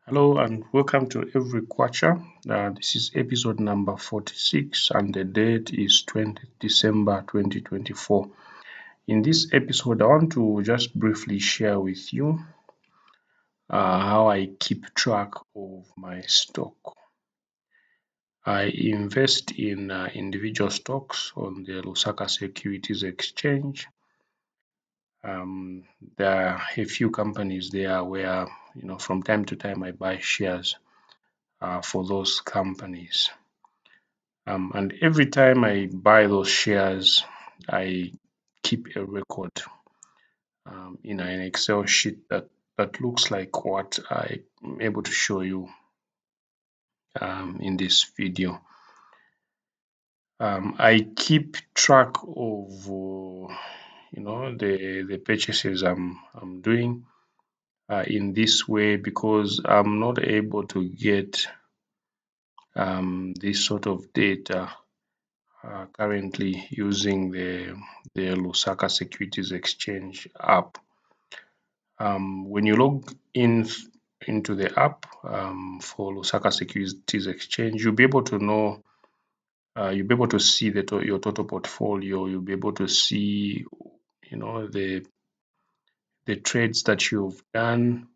Hello and welcome to Every Quarter. This is episode number 46 and the date is 20th December 2024. In this episode, I want to just briefly share with you how I keep track of my stock. I invest in individual stocks on the Lusaka Securities Exchange. There are a few companies there where, from time to time I buy shares for those companies. And every time I buy those shares, I keep a record in an Excel sheet that looks like what I'm able to show you in this video. I keep track of the purchases I'm doing in this way because I'm not able to get this sort of data currently using the Lusaka Securities Exchange app. When you log into the app for Lusaka Securities Exchange, you'll be able to know, you'll be able to see your total portfolio. You'll be able to see, the trades that you've done.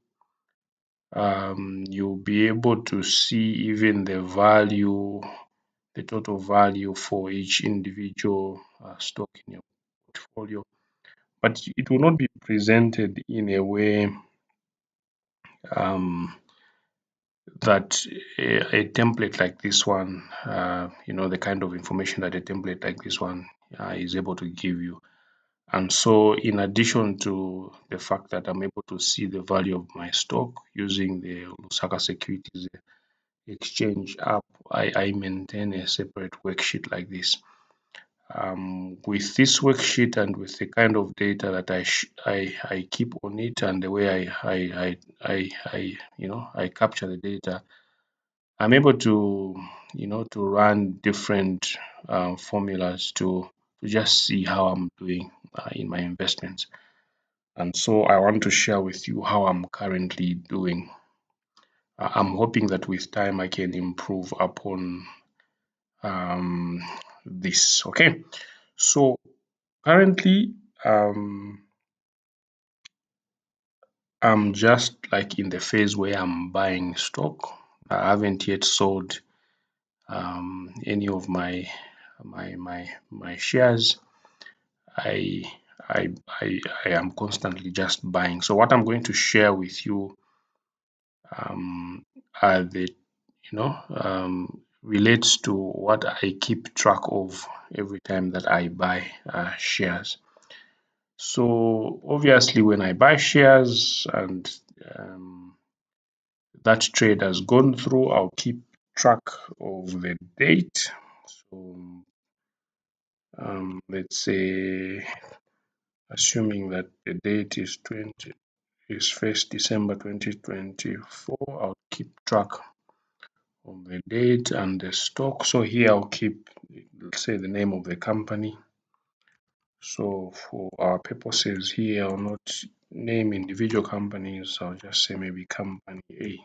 You'll be able to see even the value, the total value for each individual stock in your portfolio, but it will not be presented in a way that a template like this one, the kind of information that a template like this one is able to give you. And so in addition to the fact that I'm able to see the value of my stock using the Lusaka Securities Exchange app, I maintain a separate worksheet like this. With this worksheet and with the kind of data that I keep on it and the way I capture the data, I'm able to to run different formulas to just see how I'm doing in my investments. And so I want to share with you how I'm currently doing. I'm hoping that with time I can improve upon this. Okay, so currently I'm just like in the phase where I'm buying stock. I haven't yet sold any of my shares. I I am constantly just buying. So what I'm going to share with you are the relates to what I keep track of every time that I buy shares. So obviously when I buy shares and that trade has gone through, I'll keep track of the date. So let's say assuming that the date is 1st December 2024, I'll keep track of the date and the stock. So here I'll keep, let's say, the name of the company. So for our purposes here, I'll not name individual companies. I'll just say maybe company A.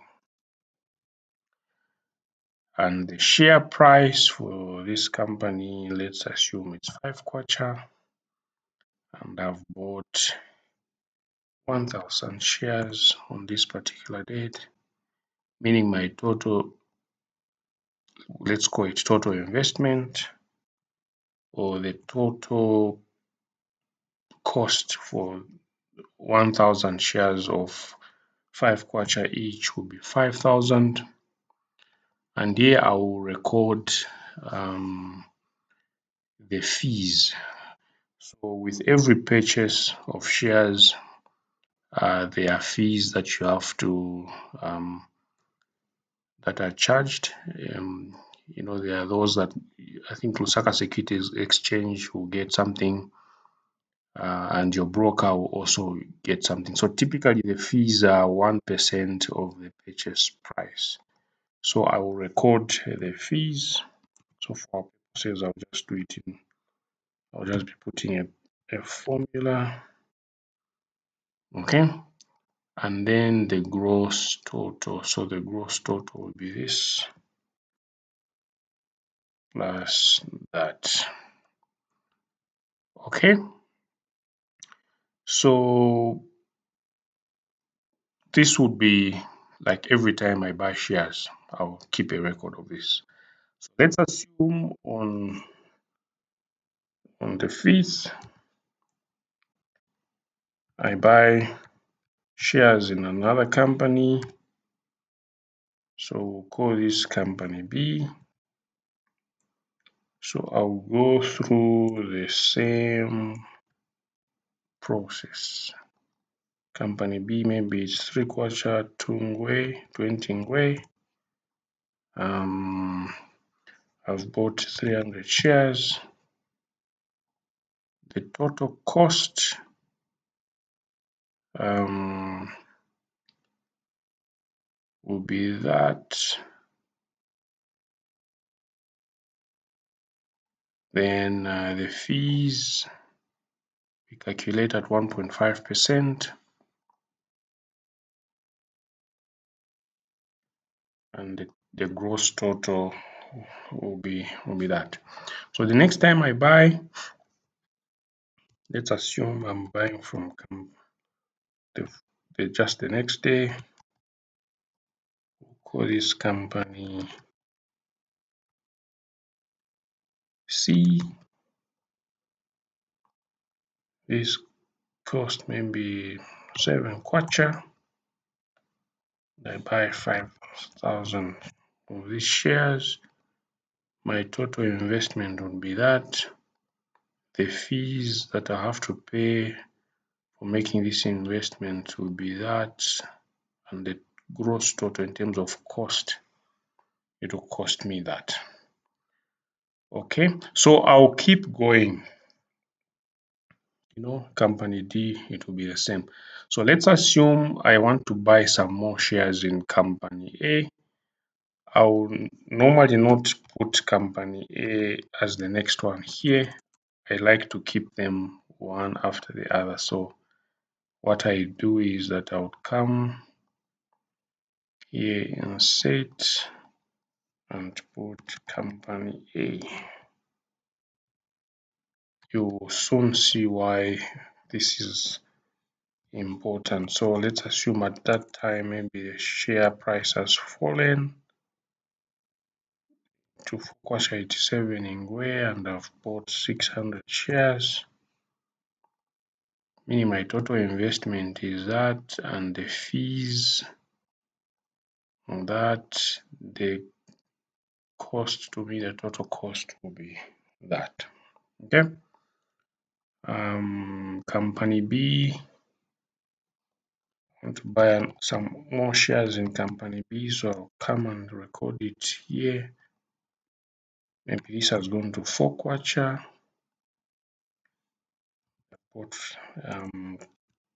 And the share price for this company, let's assume it's 5 kwacha, and I've bought 1,000 shares on this particular date, meaning my total, let's call it total investment, or the total cost for 1,000 shares of 5 kwacha each will be 5,000. And here I will record the fees. So with every purchase of shares, there are fees that you have to that are charged. There are those that I think Lusaka Securities Exchange will get something, and your broker will also get something. So typically the fees are 1% of the purchase price. So I will record the fees. So for our purposes, I'll just do it in, I'll just be putting a formula. Okay. and then the gross total. So the gross total will be this plus that. Okay, so this would be like every time I buy shares, I'll keep a record of this. So let's assume on the 5th, I buy shares in another company. So we'll call this company B. So I'll go through the same process. Company B, maybe it's 3/4 20 Ngwe. I've bought 300 shares. The total cost will be that. Then the fees we calculate at 1.5%, and the gross total will be that. So the next time I buy, let's assume I'm buying from just the next day. We'll call this company C. This cost maybe 7 kwacha. I buy 5,000 of these shares. My total investment would be that. The fees that I have to pay for making this investment will be that, and the gross total in terms of cost, it will cost me that. Okay, so I'll keep going. Company D, it will be the same. So let's assume I want to buy some more shares in company A. I will normally not put company A as the next one here. I like to keep them one after the other. So what I do is that I would come here, insert, and put company A. You will soon see why this is important. So let's assume at that time maybe the share price has fallen to 87 Ngwe, and I've bought 600 shares, meaning my total investment is that, and the fees on that, the cost to me, the total cost will be that. Okay. Company B, I want to buy some more shares in company B, so I'll come and record it here. Maybe this has gone to 4 kwacha. I bought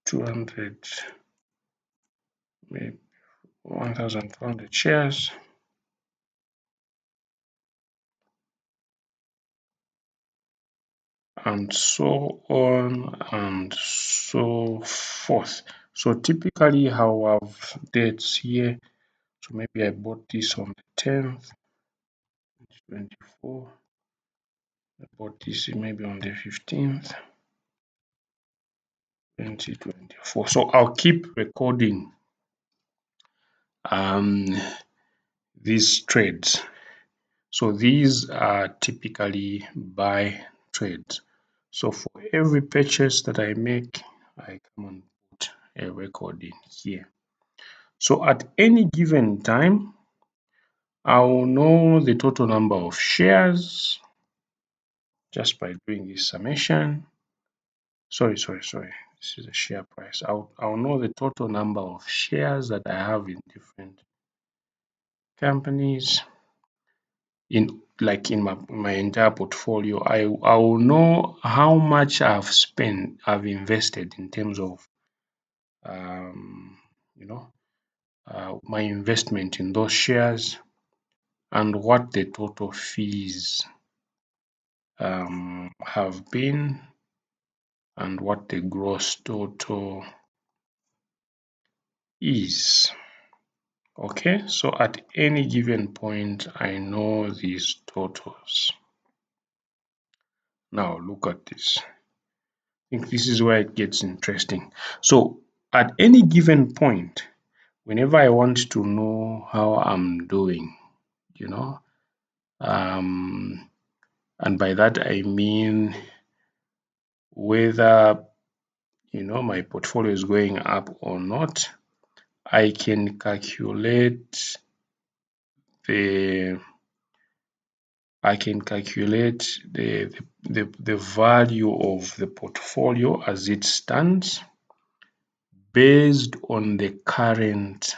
200, maybe 1,200 shares. And so on and so forth. So typically how I've dates here, so maybe I bought this on the 10th, 24. I bought this maybe on the 15th, 2024. So I'll keep recording these trades. So these are typically buy trades. So for every purchase that I make, I come and put a record in here. So at any given time, I will know the total number of shares just by doing this summation. Sorry. This is the share price. I'll know the total number of shares that I have in different companies. In my entire portfolio, I will know how much I've invested in terms of my investment in those shares, and what the total fees have been, and what the gross total is. Okay, so at any given point, I know these totals. Now look at this. I think this is where it gets interesting. So at any given point, whenever I want to know how I'm doing, you know, and by that I mean whether my portfolio is going up or not, I can calculate the the value of the portfolio as it stands based on the current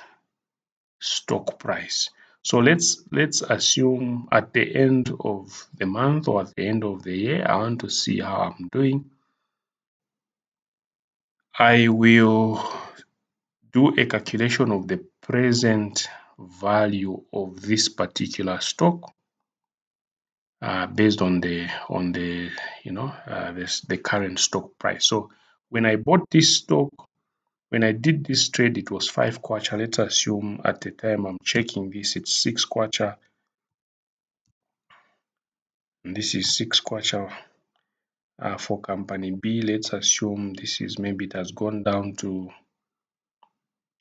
stock price. So let's assume at the end of the month or at the end of the year, I want to see how I'm doing. I will do a calculation of the present value of this particular stock based on the the current stock price. So when I bought this stock, when I did this trade, it was 5 kwacha. Let's assume at the time I'm checking this, it's 6 kwacha, and this is 6 kwacha. For company B, let's assume this is, maybe it has gone down to,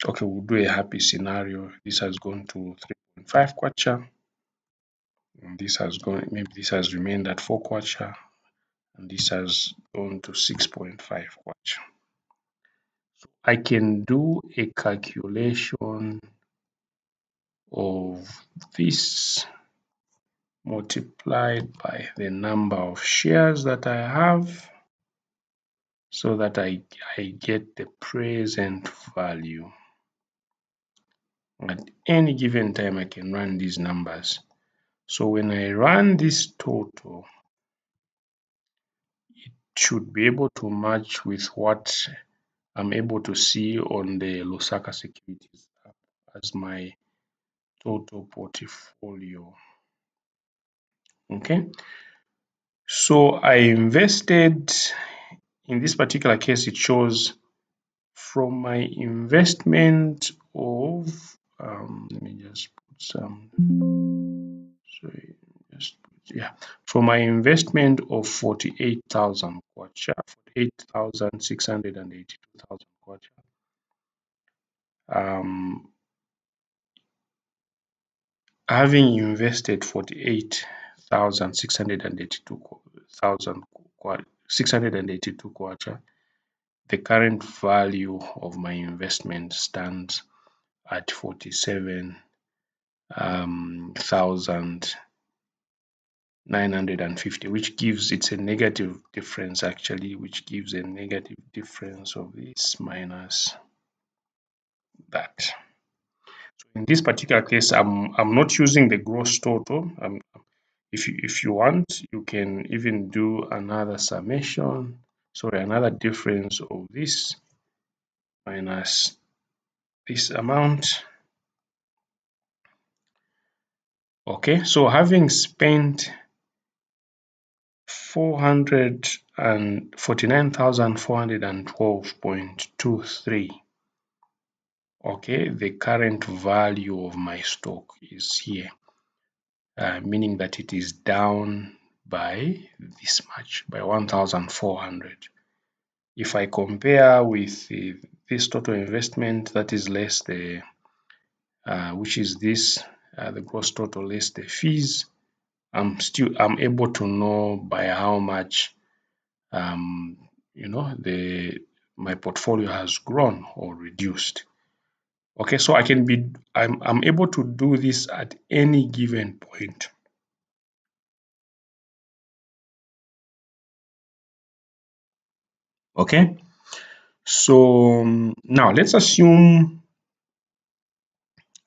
okay, we'll do a happy scenario. This has gone to 3.5 kwacha, and this has gone, maybe this has remained at 4 kwacha, and this has gone to 6.5 kwacha. So I can do a calculation of this multiplied by the number of shares that I have, so that I get the present value. At any given time, I can run these numbers. So when I run this total, it should be able to match with what I'm able to see on the Lusaka Securities app as my total portfolio. Okay, so I invested, in this particular case, it shows from my investment of, let me just put some, sorry, from my investment of 48,000 kwacha, 48,682,000 kwacha, having invested 48,682 kwacha, the current value of my investment stands at 47,950, which gives, it's a negative difference actually, which gives a negative difference of this minus that. So in this particular case, I'm not using the gross total. If you want, you can even do another summation, sorry, another difference of this minus this amount. Okay, so having spent 449,412.23, okay, the current value of my stock is here, meaning that it is down by this much, by 1,400. If I compare with this total investment, that is less the which is this, the gross total less the fees, I'm able to know by how much my portfolio has grown or reduced. Okay, so I'm able to do this at any given point. Okay, so now let's assume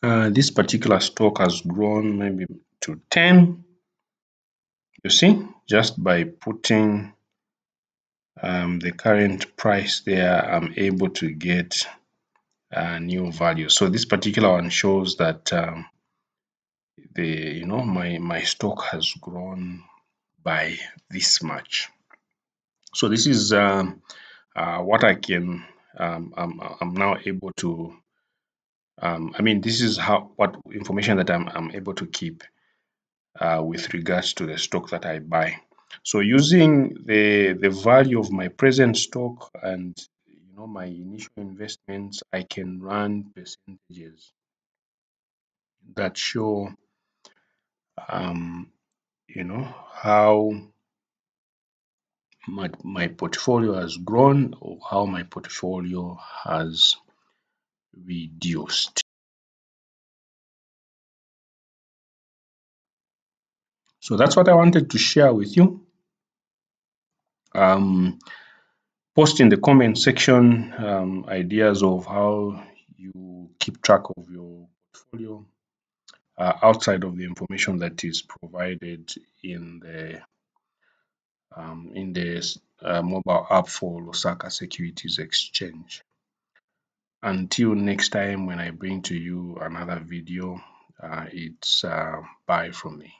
this particular stock has grown maybe to 10. You see, just by putting the current price there, I'm able to get a new value. So this particular one shows that my stock has grown by this much. So this is what I can I'm now able to I mean, this is how what information that I'm able to keep with regards to the stock that I buy. So using the value of my present stock and my initial investments, I can run percentages that show um, how my portfolio has grown or how my portfolio has reduced. So that's what I wanted to share with you. Post in the comment section ideas of how you keep track of your portfolio outside of the information that is provided in the mobile app for Lusaka Securities Exchange. Until next time when I bring to you another video, it's bye from me.